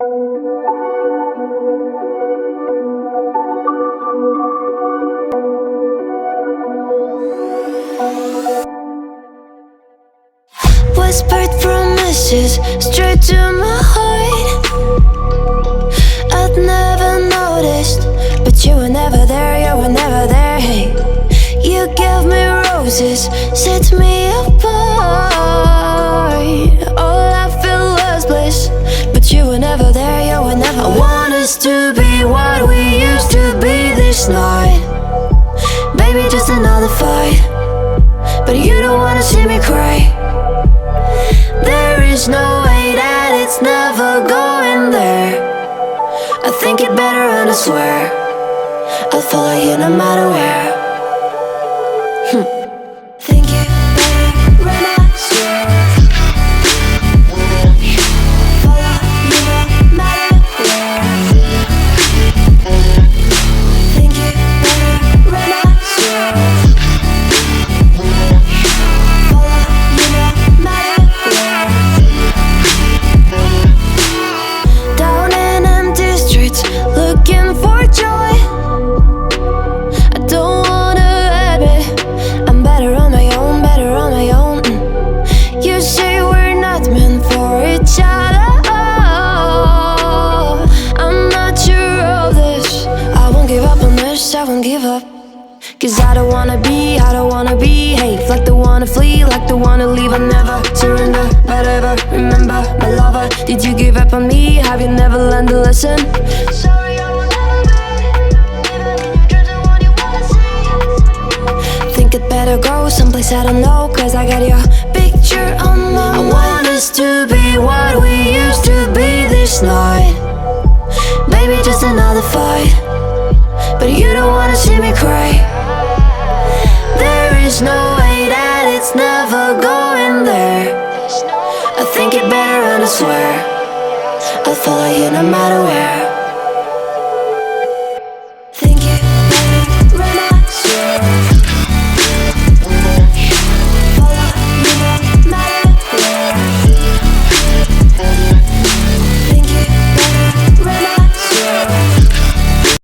Whispered promises straight to my heart. I'd never noticed, but you were never there, you were never there. Hey, you gave me roses, set me apart. All I felt was bliss, but you were never there, you were never there. I want us to be what we used to be this night. Baby, just another fight, but you don't wanna see me cry. There is no way that it's never going there. I think it better and I swear I'll follow you no matter where. Think it better and I swear follow you no matter where. Think it better and I swear follow you no matter where. Down in empty streets, looking for joy. I don't wanna admit I'm better on my own, better on my own. You say we're not meant for each other. I'm not sure of this. I won't give up on this, I won't give up. Cause I don't wanna behave like the one to flee, like the one to leave. I never surrender, but ever remember my lover. Did you give up on me? Have you never learned to listen? Sorry, I will never be even in your dreams the one you wanna see. Think it better go someplace I don't know, cause I got your picture on my mind. I want us to be what we used to be this night. Baby, just another fight, but you don't wanna see me cry. There is no way that it's never going there. I think it better and I swear I'll follow you no matter where.